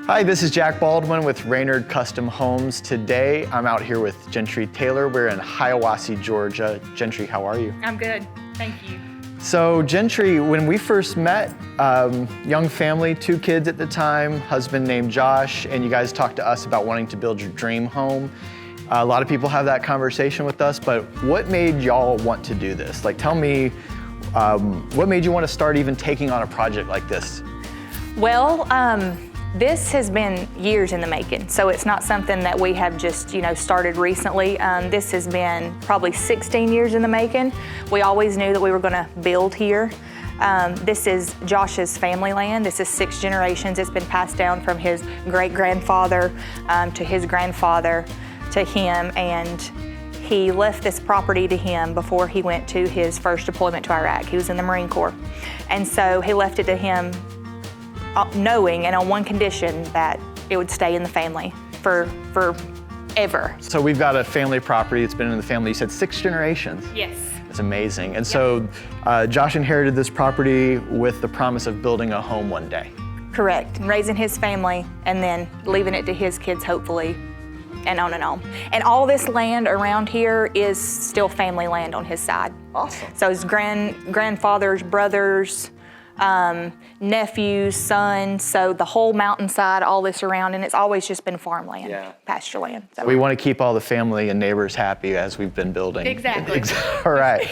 Hi, this is Jack Baldwin with Raynard Custom Homes. Today, I'm out here with Jentry Taylor. We're in Hiawassee, Georgia. Jentry, how are you? I'm good, thank you. So Jentry, when we first met, young family, 2 kids at the time, husband named Josh, and you guys talked to us about wanting to build your dream home. A lot of people have that conversation with us, but what made y'all want to do this? Like, tell me, what made you want to start even taking on a project like this? Well, this has been years in the making, so it's not something that we have just, started recently. This has been probably 16 years in the making. We always knew that we were going to build here. This is Josh's family land. This is 6 generations. It's been passed down from his great-grandfather to his grandfather to him, and he left this property to him before he went to his first deployment to Iraq. He was in the Marine Corps, and so he left it to him knowing and on one condition, that it would stay in the family forever. So we've got a family property. It's been in the family, you said 6 generations. Yes. It's amazing. And so Josh inherited this property with the promise of building a home one day. Correct, and raising his family and then leaving it to his kids, hopefully, and on and on. And all this land around here is still family land on his side. Awesome. So his grandfathers, brothers, nephews, sons, so the whole mountainside, all this around, and it's always just been farmland, pasture land. So. We want to keep all the family and neighbors happy as we've been building. Exactly. All right.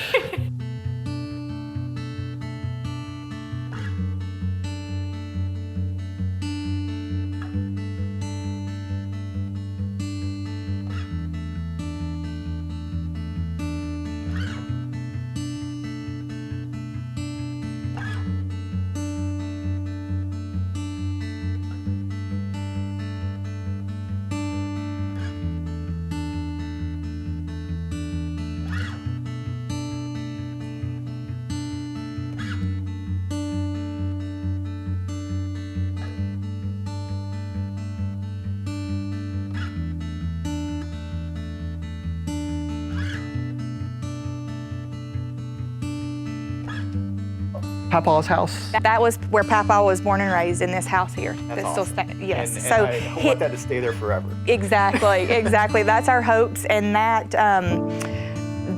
Papa's house? That was where Papa was born and raised, in this house here. That's awesome. Yes. And so I want that to stay there forever. Exactly, exactly. That's our hopes, and that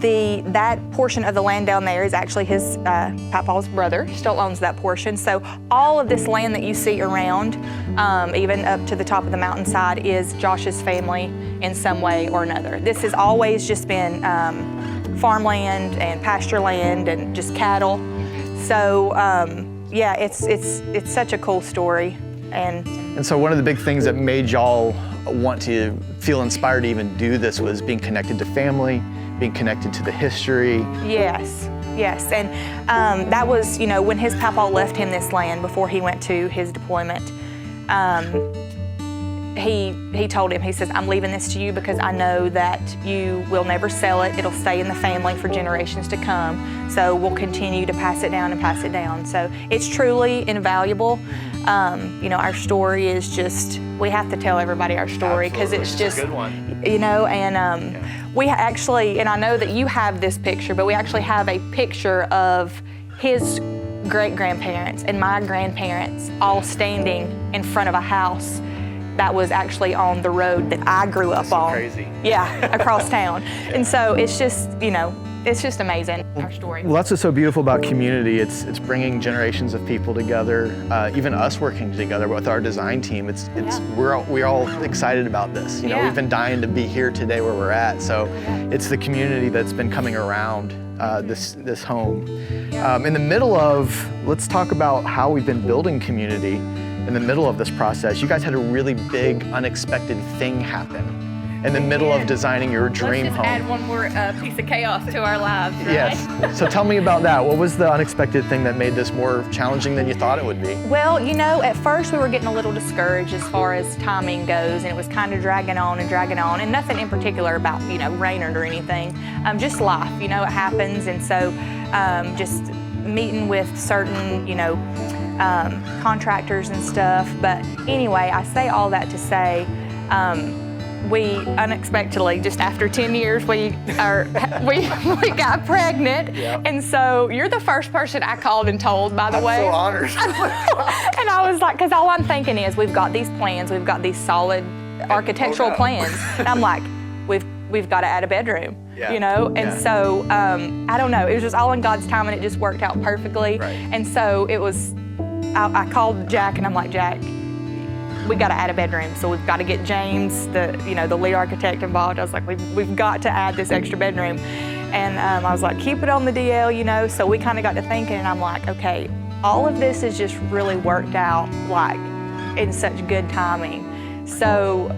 that portion of the land down there is actually his Papa's brother. He still owns that portion. So all of this land that you see around, even up to the top of the mountainside, is Josh's family in some way or another. This has always just been farmland and pasture land and just cattle. So yeah, it's such a cool story. And so one of the big things that made y'all want to feel inspired to even do this was being connected to family, being connected to the history. Yes, yes. And that was, when his papa left him this land before he went to his deployment, he told him, he says, I'm leaving this to you because I know that you will never sell it. It'll stay in the family for generations to come. So we'll continue to pass it down and pass it down. So it's truly invaluable. Our story is just, we have to tell everybody our story because it's just, a good one. We actually, and I know that you have this picture, but we actually have a picture of his great-grandparents and my grandparents all standing in front of a house that was actually on the road that I grew up on. Crazy. Yeah, across town. And so it's just, it's just amazing, our story. Well, that's what's so beautiful about community. It's bringing generations of people together, even us working together with our design team. We're all excited about this. We've been dying to be here today where we're at. So it's the community that's been coming around this home. In the middle of, let's talk about how we've been building community. In the middle of this process, you guys had a really big, unexpected thing happen in the middle of designing your dream home. Let's just add one more piece of chaos to our lives, right? Yes. So tell me about that. What was the unexpected thing that made this more challenging than you thought it would be? Well, at first we were getting a little discouraged as far as timing goes, and it was kind of dragging on, and nothing in particular about, Raynard or anything. Just life, it happens, and so just meeting with certain, contractors and stuff. But anyway, I say all that to say, we unexpectedly, just after 10 years, we got pregnant. Yep. And so you're the first person I called and told, by the way. I'm so honored. And I was like, because all I'm thinking is we've got these plans, we've got these solid architectural plans. And I'm like, we've got to add a bedroom, you know? And so, I don't know, it was just all in God's time and it just worked out perfectly. Right. And so it was, I called Jack and I'm like, Jack, we got to add a bedroom. So we've got to get James, the lead architect, involved. I was like, we've got to add this extra bedroom. And I was like, keep it on the DL, you know? So we kind of got to thinking and I'm like, okay, all of this has just really worked out like in such good timing. So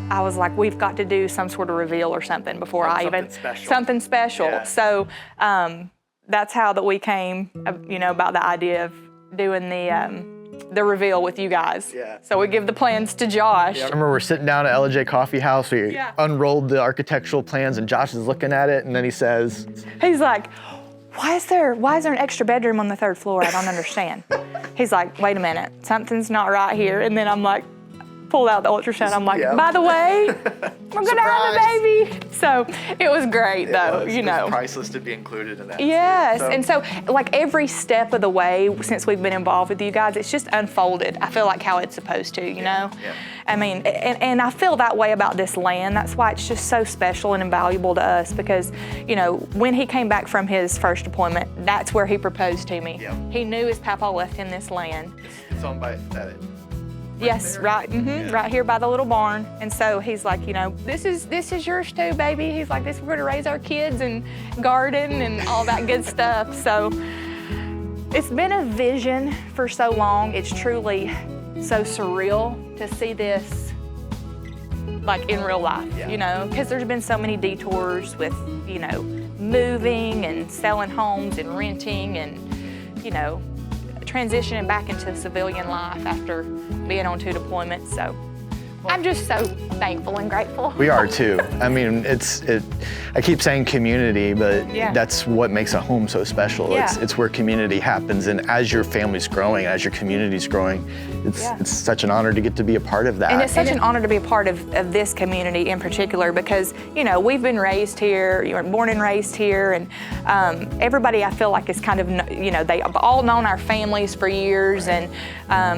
I was like, we've got to do some sort of reveal or something before something special. Yeah. So that's how that we came, about the idea of doing the reveal with you guys. Yeah. So we give the plans to Josh. Yeah, I remember we're sitting down at LJ Coffee House. We unrolled the architectural plans, and Josh is looking at it, and then he's like, why is there an extra bedroom on the third floor? I don't understand. He's like, wait a minute, something's not right here. And then I'm like, pulled out the ultrasound. I'm like, by the way, we're gonna have a baby. So it was great, though. It was priceless to be included in that. Yes, and so like every step of the way since we've been involved with you guys, it's just unfolded. I feel like how it's supposed to, you know. Yeah. I mean, and I feel that way about this land. That's why it's just so special and invaluable to us because, when he came back from his first appointment, that's where he proposed to me. Yeah. He knew his papa left him this land. It's owned by that. Yes, right, right here by the little barn. And so he's like, this is yours too, baby. He's like, we're gonna raise our kids and garden and all that good stuff. So it's been a vision for so long. It's truly so surreal to see this like in real life, because there's been so many detours with, moving and selling homes and renting and, transitioning back into civilian life after being on 2 deployments. So I'm just so thankful and grateful. We are too. I mean, I keep saying community, but that's what makes a home so special. Yeah. It's where community happens, and as your family's growing, as your community's growing, it's such an honor to get to be a part of that. And it's such an honor to be a part of this community in particular because, we've been raised here, you were born and raised here, and everybody I feel like is kind of, they've all known our families for years, and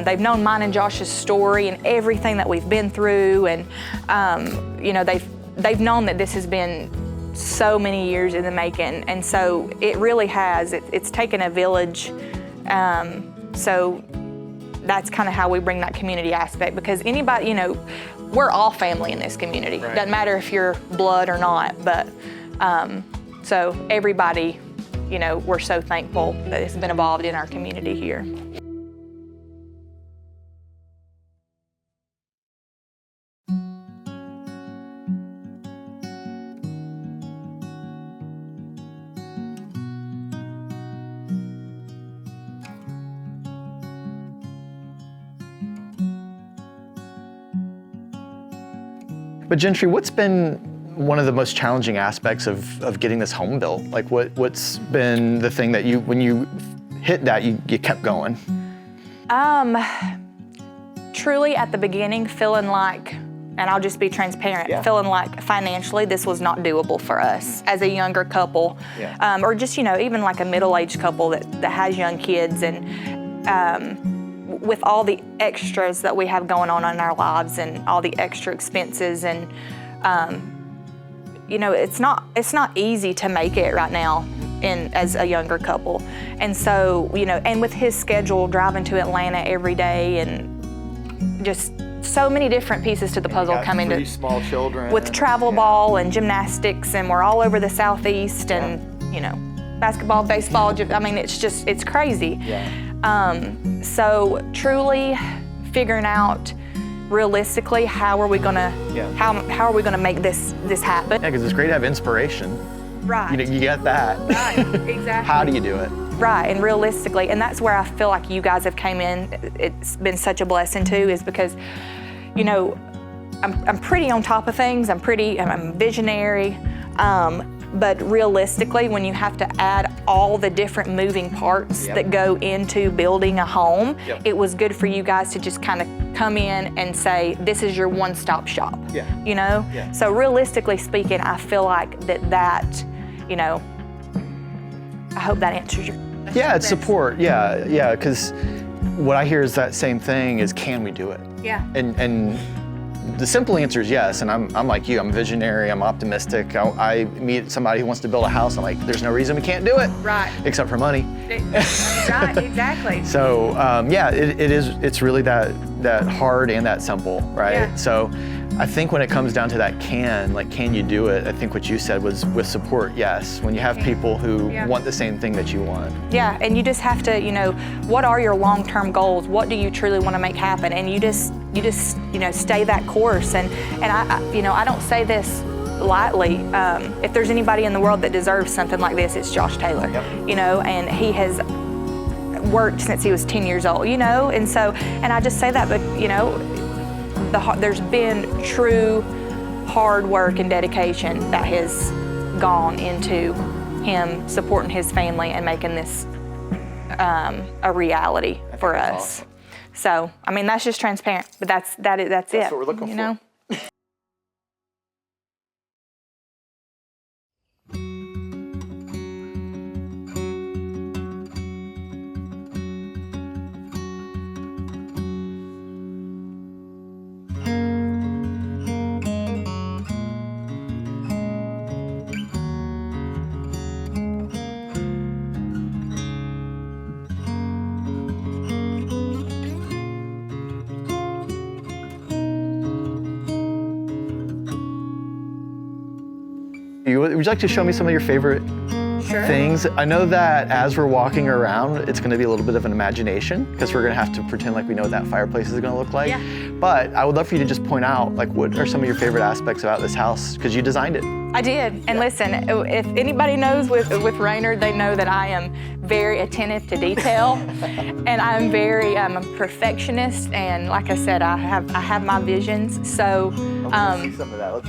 they've known mine and Josh's story and everything that we've been through, and they've known that this has been so many years in the making, and so it really has. It's taken a village, so that's kind of how we bring that community aspect because anybody, we're all family in this community. Right. Doesn't matter if you're blood or not, but so everybody, we're so thankful that it's been involved in our community here. But Jentry, what's been one of the most challenging aspects of getting this home built? Like what's been the thing that when you hit that, you kept going? Truly at the beginning feeling like, and I'll just be transparent, feeling like financially this was not doable for us as a younger couple, or just, even like a middle-aged couple that has young kids, and with all the extras that we have going on in our lives and all the extra expenses, and it's not easy to make it right now as a younger couple. And so, and with his schedule driving to Atlanta every day and just so many different pieces to the puzzle coming to 3 small children with travel ball and gymnastics, and we're all over the Southeast and basketball, baseball. I mean, it's crazy. So truly figuring out realistically how are we gonna make this happen? Yeah, because it's great to have inspiration. Right. You get that. Right. Exactly. How do you do it? Right, and realistically, and that's where I feel like you guys have came in. It's been such a blessing too, is because, I'm pretty on top of things. I'm visionary. But realistically, when you have to add all the different moving parts that go into building a home, it was good for you guys to just kind of come in and say, this is your one-stop shop, you know? Yeah. So realistically speaking, I feel like that, you know, I hope that answers your question. Yeah, it's support, yeah, because what I hear is that same thing is, can we do it? Yeah. And the simple answer is yes, and I'm like you, I'm a visionary, I'm optimistic. I meet somebody who wants to build a house, I'm like, there's no reason we can't do it. Right. Except for money. Right, exactly. So yeah, it's really that hard and that simple, right? Yeah. So I think when it comes down to that can you do it? I think what you said was with support, yes. When you have people who want the same thing that you want. Yeah, and you just have to, you know, what are your long-term goals? What do you truly want to make happen? And you just, you know, stay that course. And I you know, I don't say this lightly. If there's anybody in the world that deserves something like this, it's Josh Taylor. Yep. You know, and he has worked since he was 10 years old, you know, and so, and I just say that, but, you know, there's been true hard work and dedication that has gone into him supporting his family and making this a reality for us. Awesome. So, I mean, that's just transparent, but that's it. That's what we're looking you for. know? Would you like to show me some of your favorite things? I know that as we're walking around, it's going to be a little bit of an imagination because we're going to have to pretend like we know what that fireplace is going to look like. Yeah. But I would love for you to just point out, like, what are some of your favorite aspects about this house? Because you designed it. I did, and listen, if anybody knows with Raynard, they know that I am very attentive to detail, and I'm I'm a perfectionist, and like I said, I have my visions, so. Let's see some of that.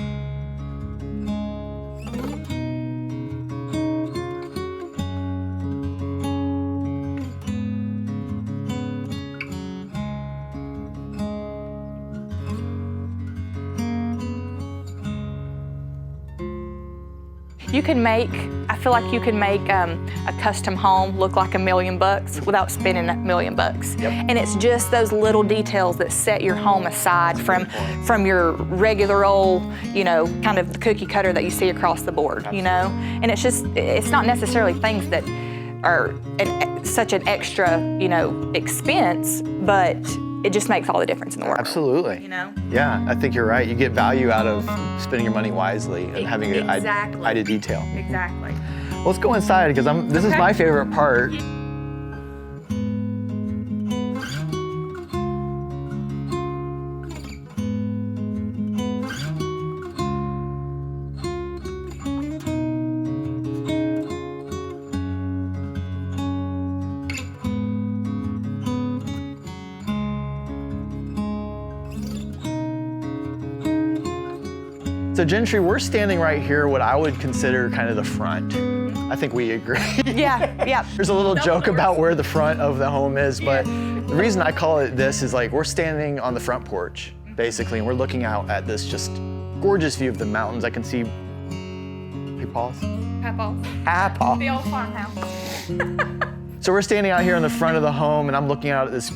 I feel like you can make a custom home look like $1 million without spending $1 million. Yep. And it's just those little details that set your home aside from your regular old, you know, kind of cookie cutter that you see across the board, you know? And it's not necessarily things that are such an extra, you know, expense, but it just makes all the difference in the world. Absolutely. You know? Yeah, I think you're right. You get value out of spending your money wisely and having an eye to detail. Exactly. Well, let's go inside because this is my favorite part. So Jentry, we're standing right here, what I would consider kind of the front. I think we agree. Yeah. There's a little joke about where the front of the home is, but the reason I call it this is like we're standing on the front porch, basically, and we're looking out at this just gorgeous view of the mountains. I can see Papa's. The old farmhouse. So we're standing out here on the front of the home, and I'm looking out at this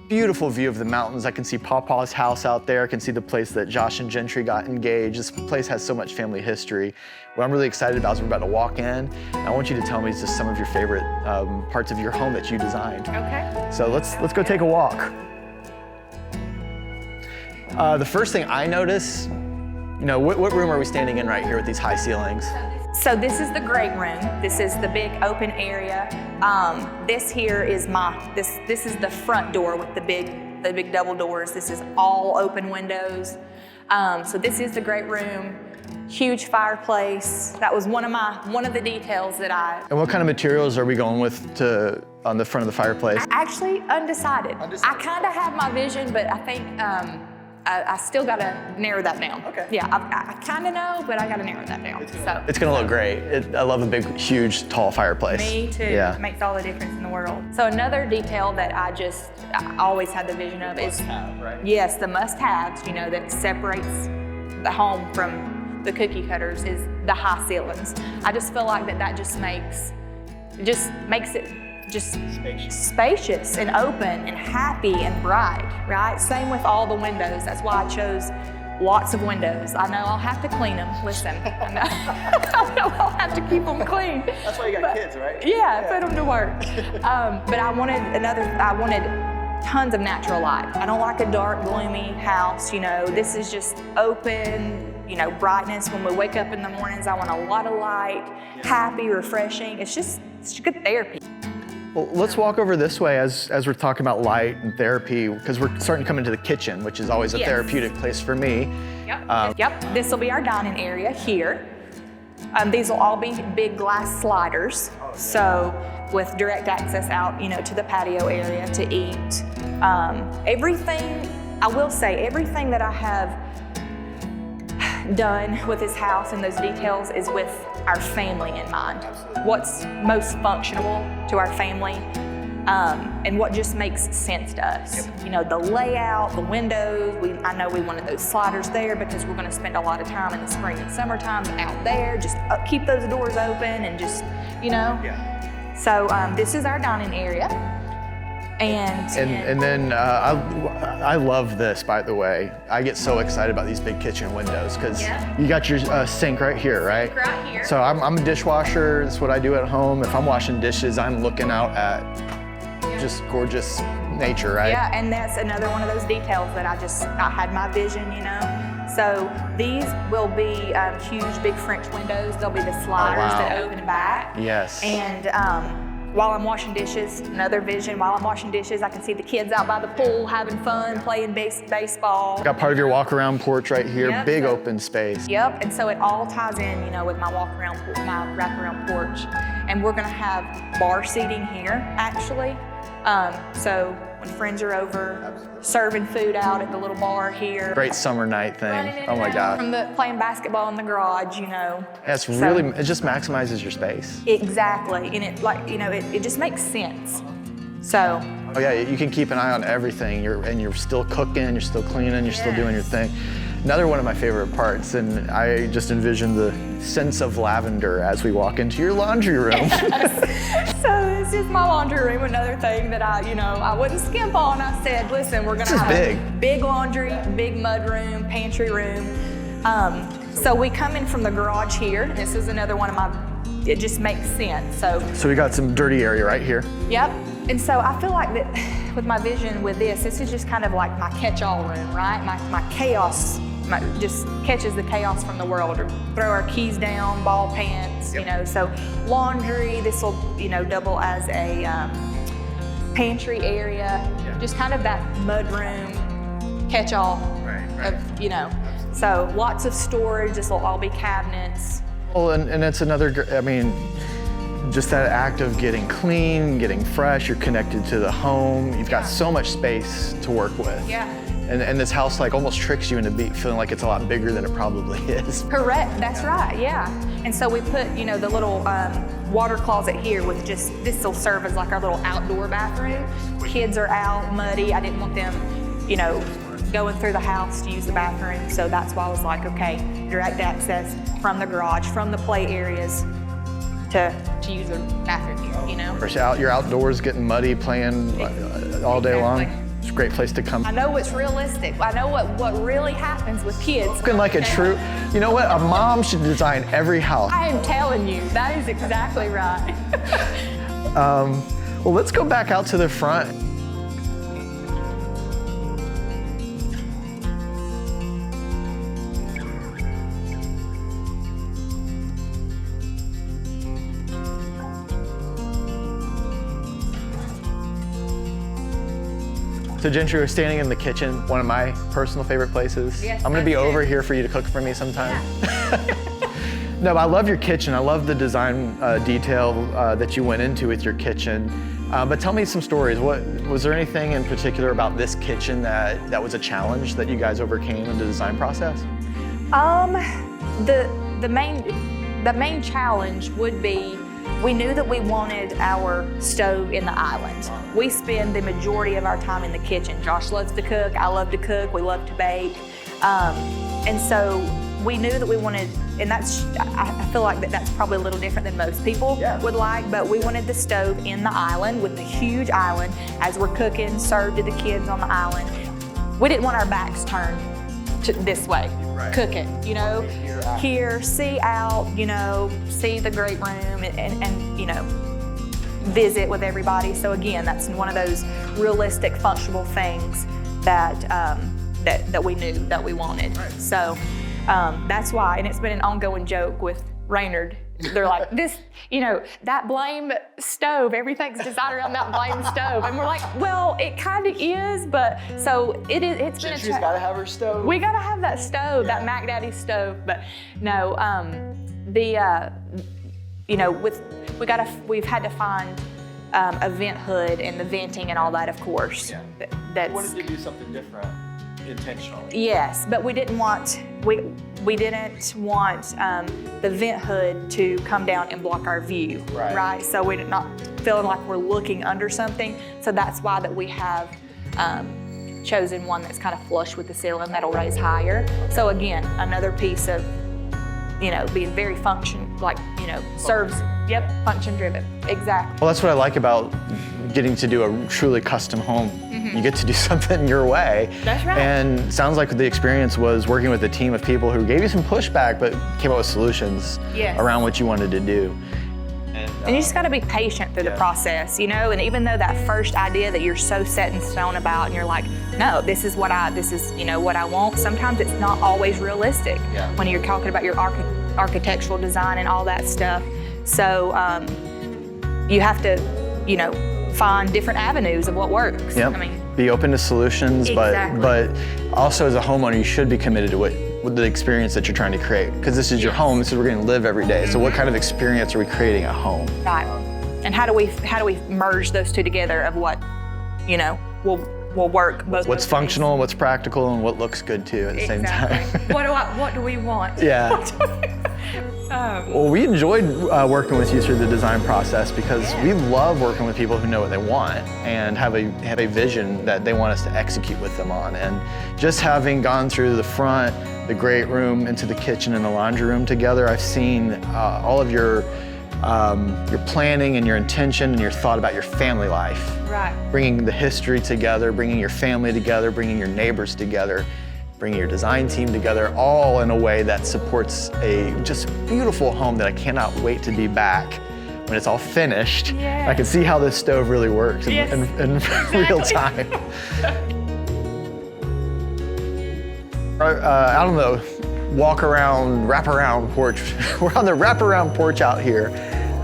beautiful view of the mountains. I can see Papa's house out there. I can see the place that Josh and Jentry got engaged. This place has so much family history. What I'm really excited about is we're about to walk in. And I want you to tell me just some of your favorite parts of your home that you designed. Okay. So let's go take a walk. The first thing I notice, you know, what room are we standing in right here with these high ceilings? So this is the great room. This is the big open area. This here is this is the front door with the big double doors. This is all open windows. So this is the great room. Huge fireplace. That was one of the details that I. And what kind of materials are we going with on the front of the fireplace? Actually, undecided. I kind of have my vision, but I think I still got to narrow that down. Okay. Yeah, I kind of know, but I got to narrow that down. So It's gonna look great. I love a big, huge, tall fireplace. me too. Yeah. It makes all the difference in the world. So another detail that I always had the vision of is, right? yes, the must-haves, you know, that separates the home from the cookie cutters is the high ceilings. I just feel like that just makes it just spacious and open and happy and bright, right? Same with all the windows. That's why I chose lots of windows. I know I'll have to clean them. Listen, I know I'll have to keep them clean. That's why you got kids, right? Yeah, put them to work. But I wanted tons of natural light. I don't like a dark, gloomy house, you know. This is just open, you know, brightness. When we wake up in the mornings, I want a lot of light, happy, refreshing. It's good therapy. Well, let's walk over this way as we're talking about light and therapy, because we're starting to come into the kitchen, which is always a Yes. therapeutic place for me. Yep, this will be our dining area here. These will all be big glass sliders, so with direct access out, you know, to the patio area to eat. Everything, I will say, everything that I have done with this house and those details is with our family in mind. What's most functional to our family, and what just makes sense to us. You know, the layout, the windows, I know we wanted those sliders there because we're gonna spend a lot of time in the spring and summertime out there, just keep those doors open and just, you know. Yeah. So this is our dining area. And then I love this, by the way. I get so excited about these big kitchen windows because you got your sink right here, right? Sink right here. So I'm a dishwasher. That's what I do at home. If I'm washing dishes, I'm looking out at just gorgeous nature, right? Yeah, and that's another one of those details that I had my vision, you know. So these will be huge, big French windows. They'll be the sliders that open back. Yes. And while I'm washing dishes, another vision, while I'm washing dishes, I can see the kids out by the pool having fun, playing baseball. Got part of your walk-around porch right here, Yep. big open space. Yep, and so it all ties in, you know, with my my wraparound porch. And we're gonna have bar seating here, actually. So when friends are over, serving food out at the little bar here. Great summer night thing. Running in Oh and my out God. From playing basketball in the garage, you know. That's really, it just maximizes your space. Exactly, and it, like, you know, it just makes sense. So. Oh yeah, you can keep an eye on everything. You're still cooking, you're still cleaning, you're still doing your thing. Another one of my favorite parts, and I just envision the sense of lavender as we walk into your laundry room. Yes. So this is my laundry room. Another thing that I wouldn't skimp on. I said, listen, we're gonna have big laundry, big mud room, pantry room. So we come in from the garage here. This is another one of my, it just makes sense. So we got some dirty area right here. Yep. And so I feel like that with my vision with this is just kind of like my catch-all room, right? My chaos, just catches the chaos from the world, or throw our keys down, ball pants, you know. So laundry, this will, you know, double as a pantry area, just kind of that mud room catch-all of, you know. So lots of storage, this will all be cabinets. Well, and it's another, I mean, just that act of getting clean, getting fresh, you're connected to the home, you've got so much space to work with. Yeah. And this house like almost tricks you into feeling like it's a lot bigger than it probably is. Correct, that's right, yeah. And so we put, you know, the little water closet here with just, this will serve as like our little outdoor bathroom. Kids are out, muddy, I didn't want them, you know, going through the house to use the bathroom. So that's why I was like, okay, direct access from the garage, from the play areas to use the bathroom here, you know? You're outdoors getting muddy, playing all day long. It's a great place to come. I know it's realistic. I know what really happens with kids. Looking like a true, you know what? A mom should design every house. I am telling you, that is exactly right. Well, let's go back out to the front. So Jentry, we're standing in the kitchen, one of my personal favorite places. Yes, I'm gonna be that's over good. here for you to cook for me sometime. No, but I love your kitchen. I love the design detail that you went into with your kitchen. But tell me some stories. Was there anything in particular about this kitchen that was a challenge that you guys overcame in the design process? The main challenge would be, we knew that we wanted our stove in the island. We spend the majority of our time in the kitchen. Josh loves to cook, I love to cook, we love to bake. And so we knew that we wanted, and I feel like that's probably a little different than most people would like, but we wanted the stove in the island with the huge island as we're cooking, served to the kids on the island. We didn't want our backs turned this way, cooking, you know, here, see out, you know, see the great room and you know, visit with everybody. So again, that's one of those realistic, functional things that that we knew that we wanted. So that's why, and it's been an ongoing joke with Raynard. They're like, this, you know, that blame stove, everything's designed around that blame stove. And we're like, well, it kind of is, but so it's been Gentry's gotta have her stove. We gotta have that stove, that Mac Daddy stove. But no, you know, we've had to find a vent hood and the venting and all that, of course. Yeah. That's, we wanted to do something different intentionally. Yes, but we didn't want the vent hood to come down and block our view, right? So we're not feeling like we're looking under something. So that's why that we have chosen one that's kind of flush with the ceiling that'll raise higher. So again, another piece of, you know, being very function, like, you know, serves, function driven, exactly. Well, that's what I like about getting to do a truly custom home. You get to do something your way. That's right. And sounds like the experience was working with a team of people who gave you some pushback, but came up with solutions around what you wanted to do. And you just got to be patient through the process, you know. And even though that first idea that you're so set in stone about, and you're like, no, this is you know, what I want. Sometimes it's not always realistic when you're talking about your architectural design and all that stuff. So you have to, you know, find different avenues of what works. I mean, be open to solutions, but also as a homeowner, you should be committed to with the experience that you're trying to create, because this is your home. This is where we're going to live every day. So what kind of experience are we creating at home? Right. And how do we merge those two together of what, you know, will work both. What's functional, what's practical, and what looks good too at the same time. What do we want? Well, we enjoyed working with you through the design process, because we love working with people who know what they want and have a vision that they want us to execute with them on. And just having gone through the front, the great room, into the kitchen and the laundry room together, I've seen all of your planning and your intention and your thought about your family life. Right. Bringing the history together, bringing your family together, bringing your neighbors together, bringing your design team together, all in a way that supports a just beautiful home that I cannot wait to be back when it's all finished. I can see how this stove really works in real time. Out on the wrap-around porch. We're on the wrap-around porch out here,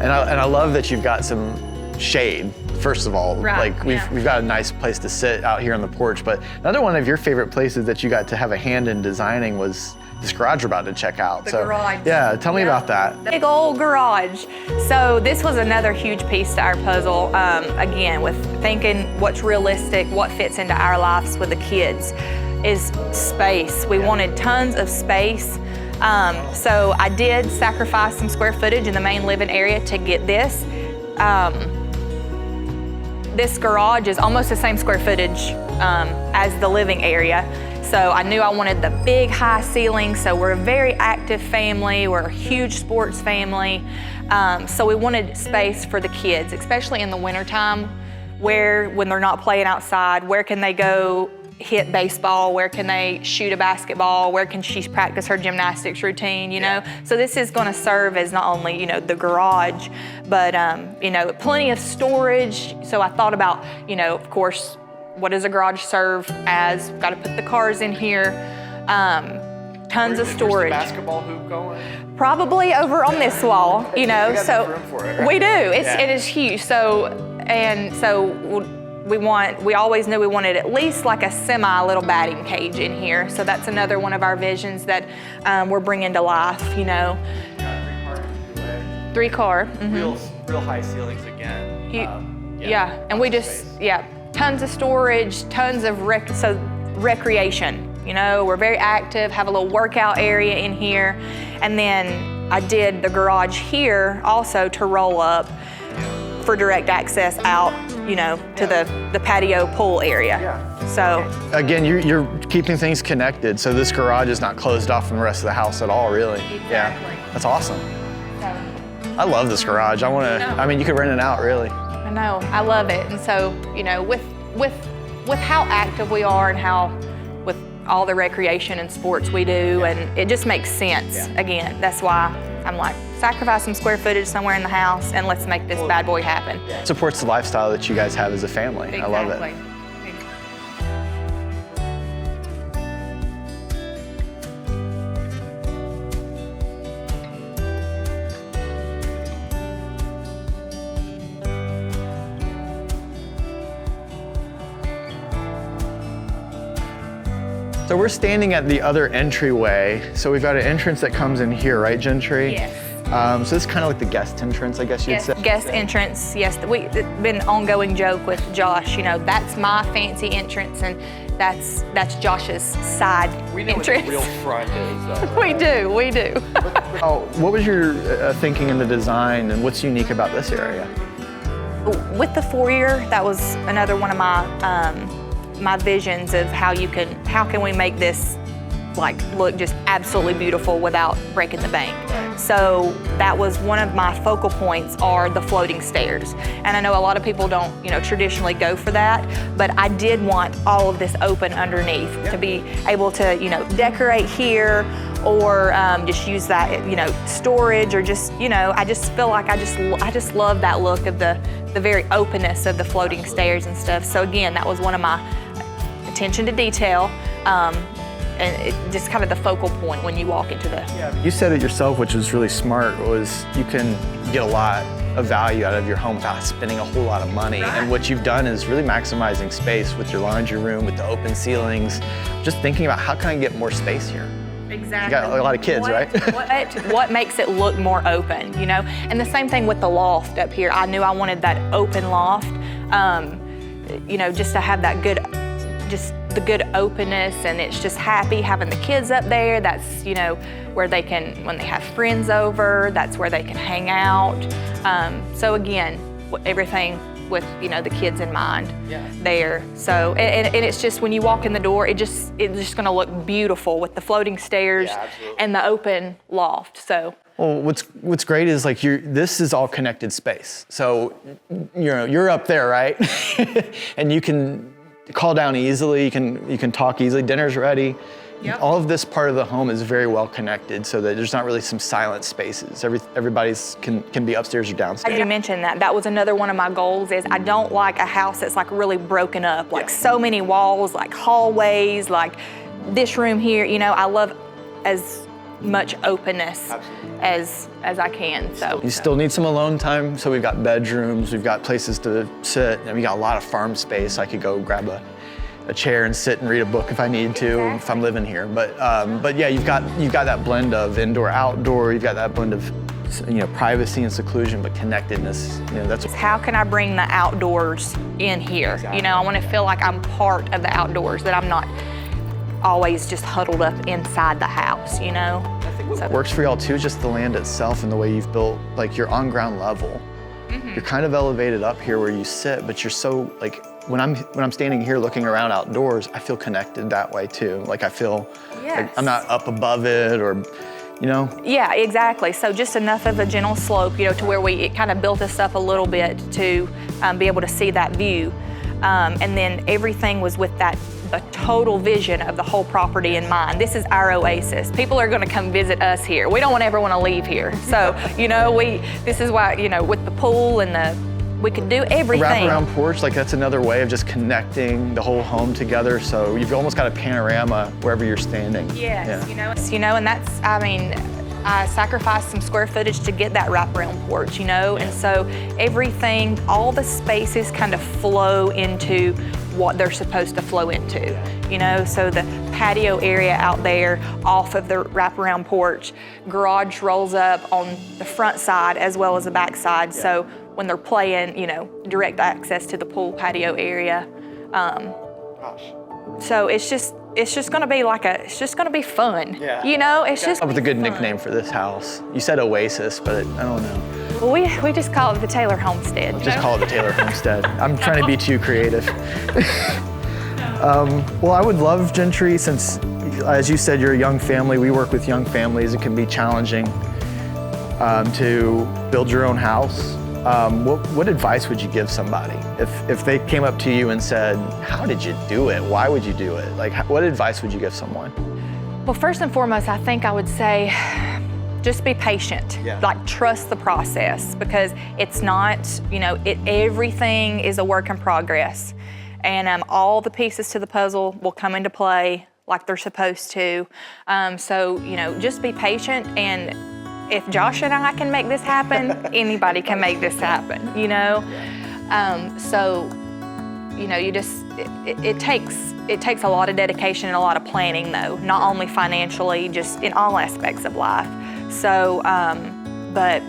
and I love that you've got some shade. First of all, we've got a nice place to sit out here on the porch, but another one of your favorite places that you got to have a hand in designing was this garage we're about to check out. The garage. Yeah, tell me about that. Big old garage. So this was another huge piece to our puzzle, again, with thinking what's realistic, what fits into our lives with the kids, is space. We wanted tons of space. So I did sacrifice some square footage in the main living area to get this. This garage is almost the same square footage as the living area. So I knew I wanted the big high ceiling. So we're a very active family. We're a huge sports family. So we wanted space for the kids, especially in the wintertime, when they're not playing outside, where can they go hit baseball? Where can they shoot a basketball? Where can she practice her gymnastics routine, you know? So this is gonna serve as not only, you know, the garage, but, you know, plenty of storage. So I thought about, you know, of course, what does a garage serve as? Got to put the cars in here. Tons of storage. Where's the basketball hoop going? Probably over on this wall, you know. So room for it, right? We do. It is huge. So we always knew we wanted at least like a semi little batting cage in here. So that's another one of our visions that we're bringing to life, you know. Got 3-car entryway. 3-car. Real high ceilings again. Yeah, and we just, tons of storage, tons of recreation. You know, we're very active, have a little workout area in here. And then I did the garage here also to roll up for direct access out, you know, to the patio pool area. So again, you're keeping things connected, so this garage is not closed off from the rest of the house at all, really. Exactly. Yeah, that's awesome. I love this garage. I mean, you could rent it out, really. I know, I love it. And so, you know, with how active we are and how with all the recreation and sports we do, and it just makes sense. Again, that's why I'm like, sacrifice some square footage somewhere in the house and let's make this bad boy happen. It supports the lifestyle that you guys have as a family. Exactly. I love it. So we're standing at the other entryway. So we've got an entrance that comes in here, right, Jentry? Yes. So this is kind of like the guest entrance, I guess you'd say. Guest entrance, yes. It's been an ongoing joke with Josh, you know, that's my fancy entrance and that's Josh's side entrance. We know what the real front is, though. We do. What was your thinking in the design and what's unique about this area? With the foyer, that was another one of my visions of how can we make this like look just absolutely beautiful without breaking the bank. So that was one of my focal points, are the floating stairs. And I know a lot of people don't, you know, traditionally go for that, but I did want all of this open underneath to be able to, you know, decorate here or just use that, you know, storage, or just, you know, I just feel like I just love that look of the very openness of the floating stairs and stuff. So again, that was one of my attention to detail. And it just kind of the focal point when you walk into the... You said it yourself, which was really smart, was you can get a lot of value out of your home without spending a whole lot of money. Right. And what you've done is really maximizing space with your laundry room, with the open ceilings, just thinking about how can I get more space here? Exactly. You got a lot of kids, right? What makes it look more open, you know? And the same thing with the loft up here. I knew I wanted that open loft, you know, just to have that the good openness, and it's just happy having the kids up there. That's, you know, where they can, when they have friends over, that's where they can hang out. So again, everything with, you know, the kids in mind there. So, and it's just, when you walk in the door, it's just gonna look beautiful with the floating stairs and the open loft, so. Well, what's great is like this is all connected space. So, you know, you're up there, right? And you can call down easily, you can talk easily, dinner's ready. Yep. All of this part of the home is very well connected, so that there's not really some silent spaces. Everybody's can be upstairs or downstairs. I did mention that was another one of my goals, is I don't like a house that's like really broken up, like so many walls, like hallways, like this room here. You know, I love as much openness as I can. So you still need some alone time, so we've got bedrooms, we've got places to sit, and we got a lot of farm space. I could go grab a chair and sit and read a book if I need to, if I'm living here. But yeah, you've got that blend of indoor, outdoor. You've got that blend of, you know, privacy and seclusion, but connectedness. You know, that's how can I bring the outdoors in here? Exactly. You know, I want to feel like I'm part of the outdoors, that I'm not always just huddled up inside the house, you know? What works for y'all too is just the land itself and the way you've built, like, you're on ground level. Mm-hmm. You're kind of elevated up here where you sit, but you're so, like, when I'm standing here looking around outdoors, I feel connected that way too. Like, I feel like I'm not up above it, or, you know? Yeah, exactly. So just enough of a gentle slope, you know, to where it kind of built us up a little bit to be able to see that view. And then everything was with the total vision of the whole property in mind. This is our oasis. People are gonna come visit us here. We don't ever wanna leave here. So, you know, this is why, you know, with the pool and we could do everything. A wraparound porch, like, that's another way of just connecting the whole home together. So you've almost got a panorama wherever you're standing. Yes, you know, and that's, I mean, I sacrificed some square footage to get that wraparound porch, you know, and so everything, all the spaces kind of flow into what they're supposed to flow into, you know, so the patio area out there off of the wraparound porch. Garage rolls up on the front side as well as the back side. So when they're playing, direct access to the pool patio area. So it's just gonna be it's just gonna be fun. Yeah. It's just. That was a good nickname for this house. You said Oasis, but I don't know. Well, we just call it the Taylor Homestead. Just call it the Taylor Homestead. I'm trying to be too creative. Well, I would love Jentry, since, as you said, you're a young family. We work with young families. It can be challenging to build your own house. What advice would you give somebody if they came up to you and said, "How did you do it? Why would you do it?" Like, what advice would you give someone? Well, first and foremost, I think I would say, just be patient. Yeah. Like, trust the process, because it's not, everything is a work in progress. And all the pieces to the puzzle will come into play like they're supposed to. So, just be patient. And if Josh and I can make this happen, anybody can make this happen, So, it takes a lot of dedication and a lot of planning, though, not only financially, just in all aspects of life. So, but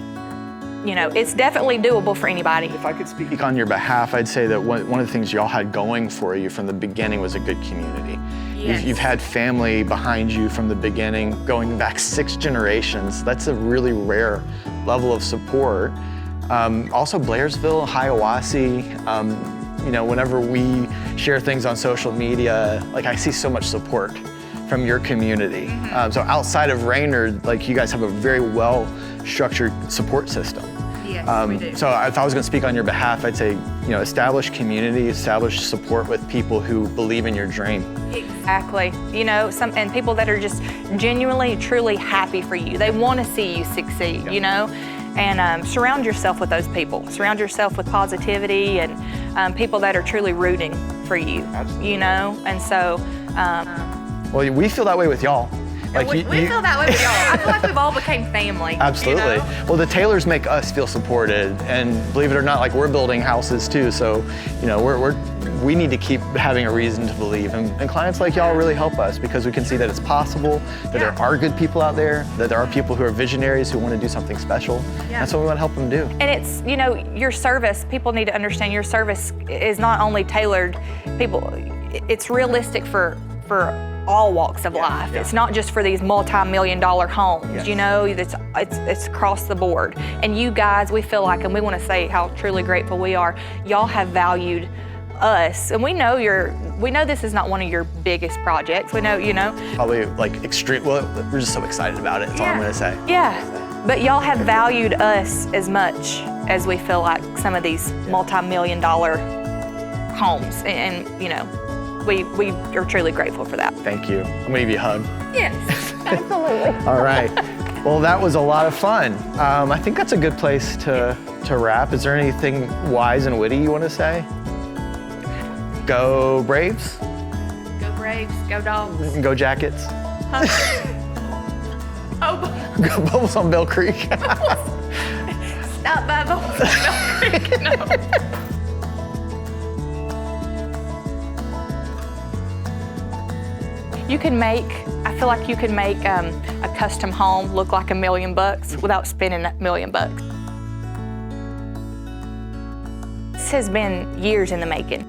it's definitely doable for anybody. If I could speak on your behalf, I'd say that one of the things y'all had going for you from the beginning was a good community. Yes. You've had family behind you from the beginning, going back 6 generations. That's a really rare level of support. Also Blairsville, Hiawassee, whenever we share things on social media, I see so much support from your community. So outside of Raynard, you guys have a very well-structured support system. Yes, we do. So if I was gonna speak on your behalf, I'd say, establish community, establish support with people who believe in your dream. Exactly. And people that are just genuinely, truly happy for you. They want to see you succeed, And surround yourself with those people. Surround yourself with positivity and people that are truly rooting for you, Absolutely. And so. Well, we feel that way with y'all. We feel that way with y'all. I feel like we've all became family. Absolutely. Well, the Taylors make us feel supported, and believe it or not, we're building houses too. So, we need to keep having a reason to believe, and clients like y'all really help us, because we can see that it's possible, that there are good people out there, that there are people who are visionaries who want to do something special. Yeah. That's what we want to help them do. And it's, your service. People need to understand your service is not only tailored. It's realistic for all walks of life. Yeah. It's not just for these multi-million-dollar homes. Yes. It's across the board. And you guys, we feel like, and we want to say how truly grateful we are. Y'all have valued us, and we know this is not one of your biggest projects. We know, Probably extreme. Well, we're just so excited about it. That's all I'm gonna say. Yeah, but y'all have valued us as much as we feel like some of these multi-million-dollar homes, and we are truly grateful for that. Thank you. I'm gonna give you a hug. Yes, absolutely. All right. Well, that was a lot of fun. I think that's a good place to wrap. Is there anything wise and witty you want to say? Go Braves. Go Braves, go Dogs. Go Jackets. Huh? Oh, Go Bubbles on Bell Creek. stop by Bubbles on Bell Creek. No. I feel like you can make a custom home look like $1 million without spending $1 million. This has been years in the making.